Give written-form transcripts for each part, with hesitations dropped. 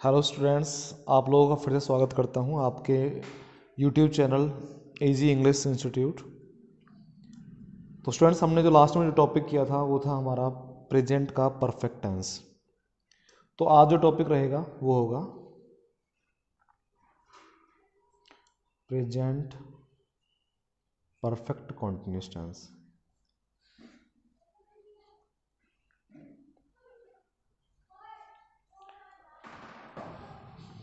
Hello students, आप लोगों का फिर से स्वागत करता हूं आपके YouTube channel easy English institute. तो स्टूडेंट्स, हमने जो लास्ट में जो टॉपिक किया था वो था हमारा प्रेजेंट का परफेक्ट टेंस। तो आज जो टॉपिक रहेगा वो होगा प्रेजेंट परफेक्ट कॉन्टिन्यूस टेंस।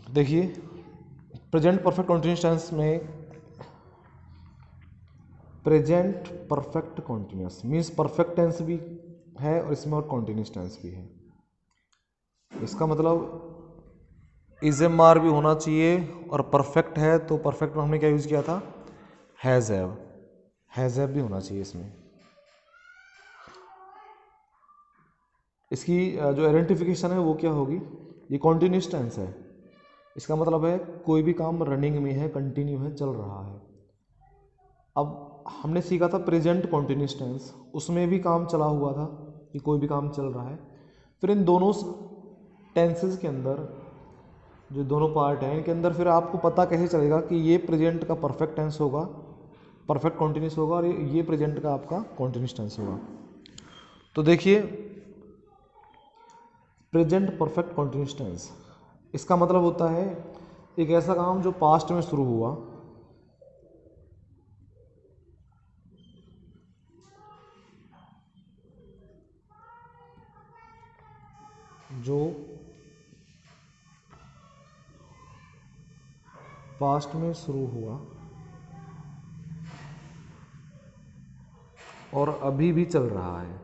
देखिए, प्रेजेंट परफेक्ट कॉन्टिन्यूस टेंस में present perfect continuous means perfect tense भी है और इसमें और कॉन्टिन्यूस टेंस भी है। इसका मतलब इज एम आर भी होना चाहिए और परफेक्ट है तो परफेक्ट में हमने क्या यूज़ किया था, हैज़ हैव भी होना चाहिए इसमें। इसकी जो आइडेंटिफिकेशन है वो क्या होगी, ये कॉन्टिन्यूस टेंस है। इसका मतलब है कोई भी काम रनिंग में है, कंटिन्यू है, चल रहा है। अब हमने सीखा था प्रेजेंट कॉन्टिन्यूस टेंस, उसमें भी काम चला हुआ था कि कोई भी काम चल रहा है। फिर इन दोनों टेंसेस के अंदर जो दोनों पार्ट हैं इनके अंदर फिर आपको पता कैसे चलेगा कि ये प्रेजेंट का परफेक्ट टेंस होगा, परफेक्ट कॉन्टिन्यूस होगा, और ये प्रेजेंट का आपका कॉन्टिन्यूस टेंस होगा। तो देखिए, प्रेजेंट परफेक्ट कॉन्टिन्यूस टेंस इसका मतलब होता है एक ऐसा काम जो पास्ट में शुरू हुआ, जो पास्ट में शुरू हुआ और अभी भी चल रहा है।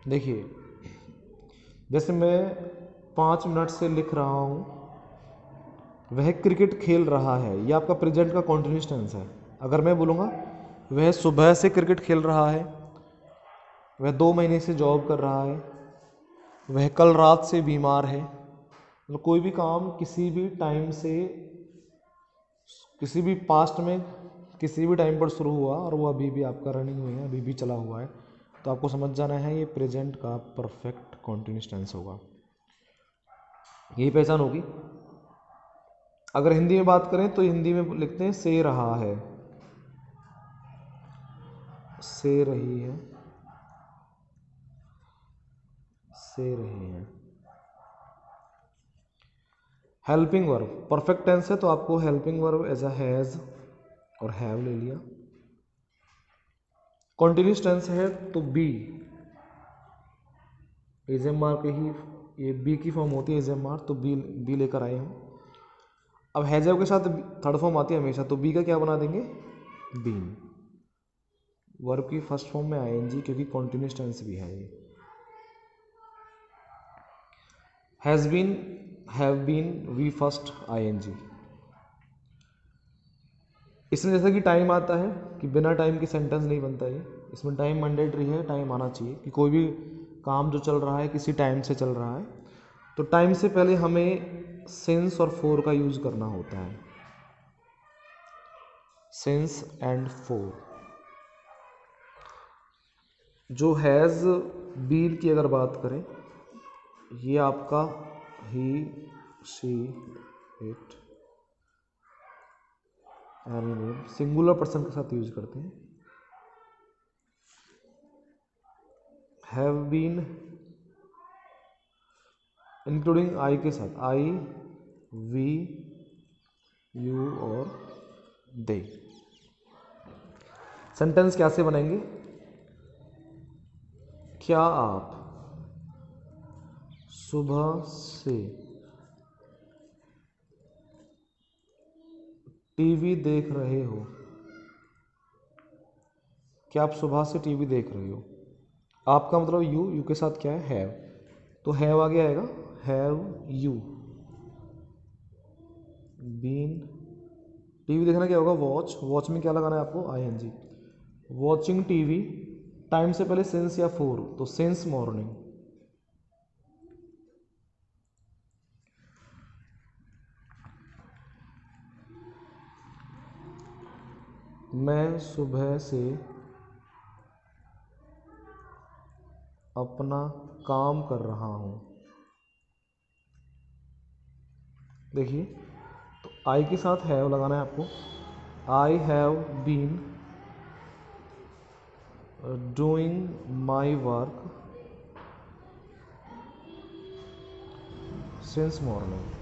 देखिए, जैसे मैं 5 मिनट से लिख रहा हूँ, वह क्रिकेट खेल रहा है, यह आपका प्रेजेंट का कॉन्टिन्यूस टेंस है। अगर मैं बोलूँगा वह सुबह से क्रिकेट खेल रहा है, वह 2 महीने से जॉब कर रहा है, वह कल रात से बीमार है, मतलब कोई भी काम किसी भी टाइम से, किसी भी पास्ट में, किसी भी टाइम पर शुरू हुआ और वो अभी भी आपका रनिंग में है, अभी भी चला हुआ है, तो आपको समझ जाना है ये प्रेजेंट का परफेक्ट कॉन्टिन्यूस टेंस होगा। यही पहचान होगी। अगर हिंदी में बात करें तो हिंदी में लिखते हैं से रहा है, से रही है, से रही है। हेल्पिंग वर्ब परफेक्ट टेंस है तो आपको helping verb as a has और हैव ले लिया। कॉन्टिन्यूस टेंस है तो बी, इज एम आर के ही ये बी की फॉर्म होती है इज एम आर, तो बी लेकर आए हम। अब हैजव के साथ थर्ड फॉर्म आती है हमेशा, तो बी का क्या बना देंगे, बीन। वर्ब की फर्स्ट फॉर्म में आईएनजी, क्योंकि कॉन्टिन्यूस टेंस भी है ये। Has been, have been, V first ING. इसमें जैसा कि टाइम आता है कि बिना टाइम के सेंटेंस नहीं बनता ये, इसमें टाइम मैंडेटरी है, टाइम आना चाहिए कि कोई भी काम जो चल रहा है किसी टाइम से चल रहा है, तो टाइम से पहले हमें सिंस और फोर का यूज करना होता है, सिंस एंड फोर। जो हैज़ बीन की अगर बात करें, ये आपका he, she, it, any singular person के साथ यूज करते हैं। हैव बीन इंक्लूडिंग आई के साथ, आई, वी, यू और दे। सेंटेंस कैसे बनेंगे, क्या आप सुबह से टीवी देख रहे हो, क्या आप सुबह से टीवी देख रहे हो। आपका मतलब यू, यू के साथ क्या है, हैव, तो हैव आगे आएगा, हैव यू बीन। टीवी देखना क्या होगा, वॉच, वॉच में क्या लगाना है आपको, आईएनजी। वॉचिंग टीवी, टाइम से पहले सिंस या फोर, तो सिंस मॉर्निंग। मैं सुबह से अपना काम कर रहा हूँ। देखिए, तो आई के साथ हैव लगाना है आपको। I have been doing my work since morning.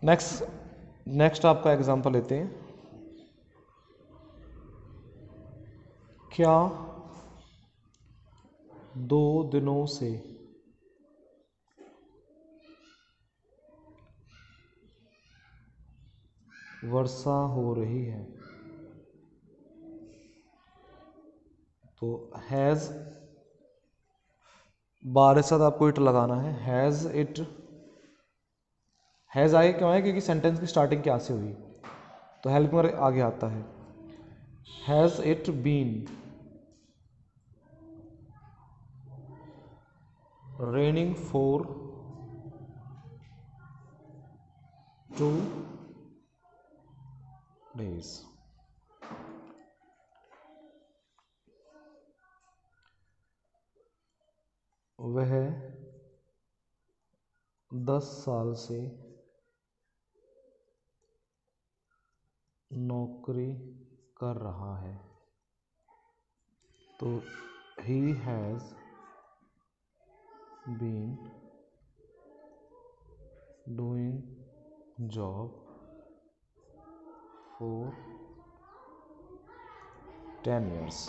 Next आपका एग्जांपल लेते हैं। क्या 2 दिनों से वर्षा हो रही है? तो हैज़ बार के साथ आपको इट लगाना है। हैज़ आगे क्यों है? क्योंकि सेंटेंस की स्टार्टिंग क्या से हुई, तो हेल्प में आगे आता है। Has it been raining for 2 days? वह 10 साल से नौकरी कर रहा है। तो he has been doing job for 10 years।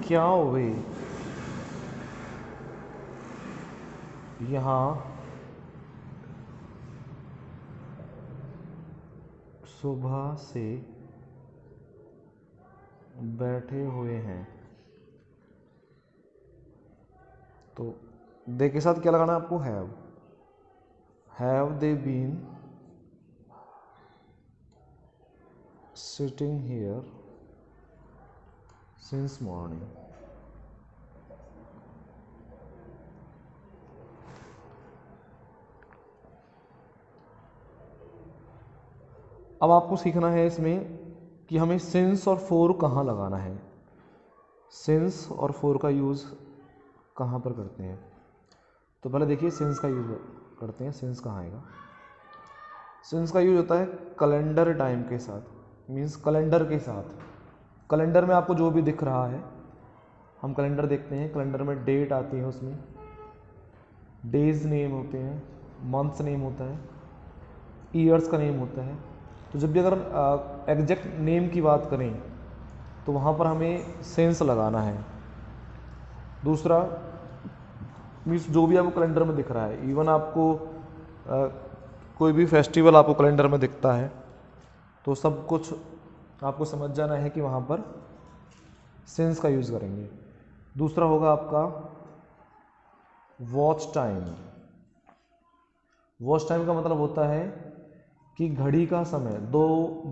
क्या वे यहाँ सुबह से बैठे हुए हैं? तो दे के साथ क्या लगाना है आपको? Have they been sitting here since morning. अब आपको सीखना है इसमें कि हमें सिंस और फॉर कहाँ लगाना है। सिंस और फॉर का यूज़ कहाँ पर करते हैं? तो पहले देखिए सिंस का यूज़ करते हैं। सिंस कहाँ आएगा? सिंस का यूज होता है कैलेंडर टाइम के साथ, मीन्स कैलेंडर के साथ। कैलेंडर में आपको जो भी दिख रहा है, हम कैलेंडर देखते हैं, कैलेंडर में डेट आती है, उसमें डेज नेम होते हैं, मंथ्स नेम होता है, ईयर्स का नेम होता है। तो जब भी अगर एग्जैक्ट नेम की बात करें तो वहाँ पर हमें सेंस लगाना है। दूसरा मीन्स जो भी आपको कैलेंडर में दिख रहा है, इवन आपको कोई भी फेस्टिवल आपको कैलेंडर में दिखता है तो सब कुछ आपको समझ जाना है कि वहाँ पर सेंस का यूज़ करेंगे। दूसरा होगा आपका वॉच टाइम। वॉच टाइम का मतलब होता है कि घड़ी का समय 2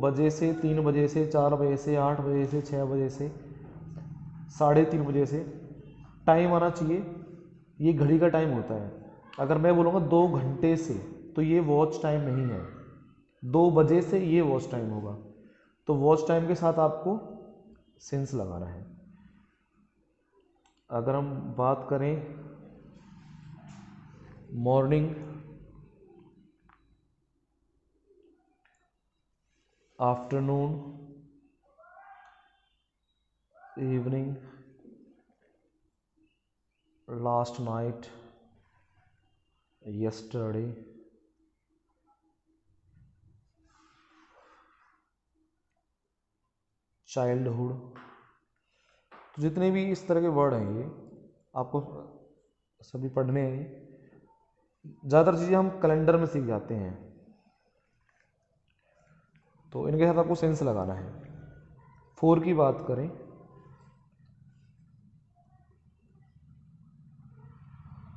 बजे से 3 बजे से 4 बजे से 8 बजे से 6 बजे से 3:30 बजे से टाइम आना चाहिए, ये घड़ी का टाइम होता है। अगर मैं बोलूँगा 2 घंटे से, तो ये वॉच टाइम नहीं है, 2 बजे से ये वॉच टाइम होगा। तो वॉच टाइम के साथ आपको सेंस लगाना है। अगर हम बात करें morning, afternoon, evening, last night, yesterday, childhood, तो जितने भी इस तरह के वर्ड हैं ये आपको सभी पढ़ने हैं। ज़्यादातर चीज़ें हम कैलेंडर में सीख जाते हैं, तो इनके साथ आपको सेंस लगाना है। फॉर की बात करें,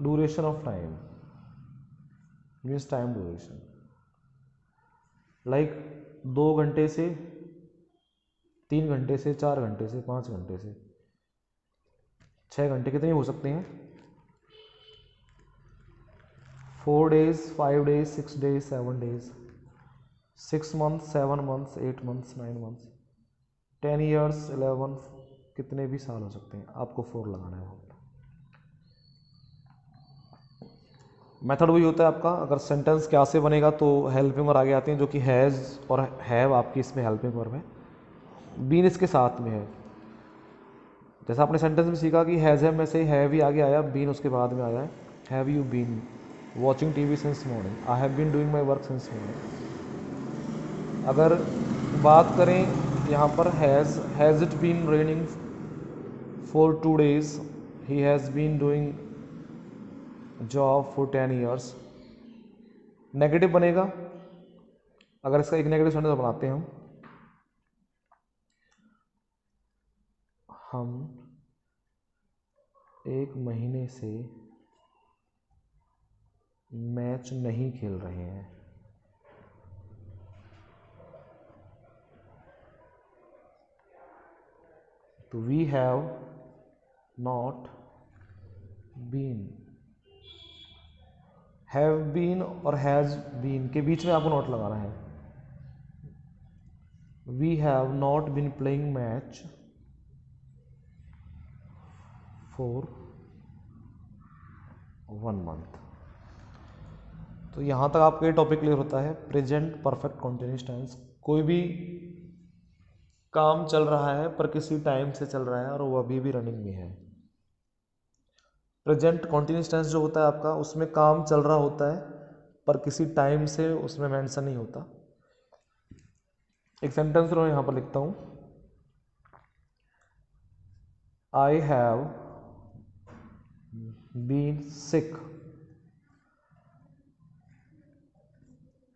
duration of time means time duration, like 2 घंटे से 3 घंटे से 4 घंटे से 5 घंटे से। 6 घंटे कितने हो सकते हैं? 4 days, 5 days, 6 days, 7 days, 6 months, 7 months, 8 months, 9 months, 10 years, 11, कितने भी साल हो सकते हैं, आपको 4 लगाना है वहाँ पर। मेथड वही होता है आपका। अगर सेंटेंस क्या से बनेगा तो हेल्पिंग वर्ब आगे आते हैं, जो कि हैज़ और हैव आपकी इसमें हेल्पिंग वर्ब है। बीन इसके साथ में है। जैसा आपने सेंटेंस में सीखा कि हैज़ है में से हैव ही आगे आया, बीन उसके बाद में आया है। Have you been watching TV since morning? I have been doing my work since morning. अगर बात करें यहाँ पर has it been raining for 2 days? He has been doing job for 10 years। Negative बनेगा। अगर इसका एक नेगेटिव सेंटेंस बनाते हैं हम 1 महीने से मैच नहीं खेल रहे हैं। तो we have not been. Have been और हैज़ बीन के बीच में आपको नॉट लगाना है। We have not been playing match for 1 month। तो यहाँ तक आपका ये टॉपिक क्लियर होता है। प्रेजेंट परफेक्ट कॉन्टिन्यूस टेंस, कोई भी काम चल रहा है पर किसी टाइम से चल रहा है और वो अभी भी रनिंग में है। प्रेजेंट कॉन्टिन्यूस टेंस जो होता है आपका, उसमें काम चल रहा होता है पर किसी टाइम से उसमें मेंशन नहीं होता। एक सेंटेंस मैं यहाँ पर लिखता हूँ, I have been sick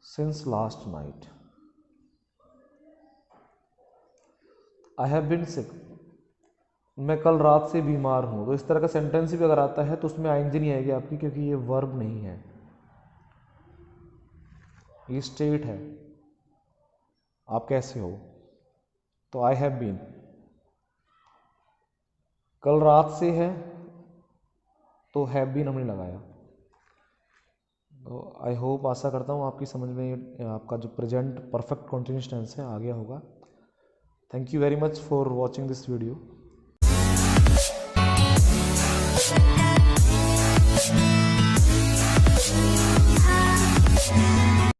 since last night. I have been sick, मैं कल रात से बीमार हूँ। तो इस तरह का सेंटेंस भी अगर आता है तो उसमें आईएनजी नहीं आएगी आपकी, क्योंकि ये वर्ब नहीं है, ये स्टेट है। आप कैसे हो? तो आई हैव बीन कल रात से है तो हैव बीन हमने लगाया। तो आई होप, आशा करता हूँ आपकी समझ में आपका जो प्रेजेंट परफेक्ट कॉन्टिन्यूस टेंस है आ गया होगा। Thank you very much for watching this video.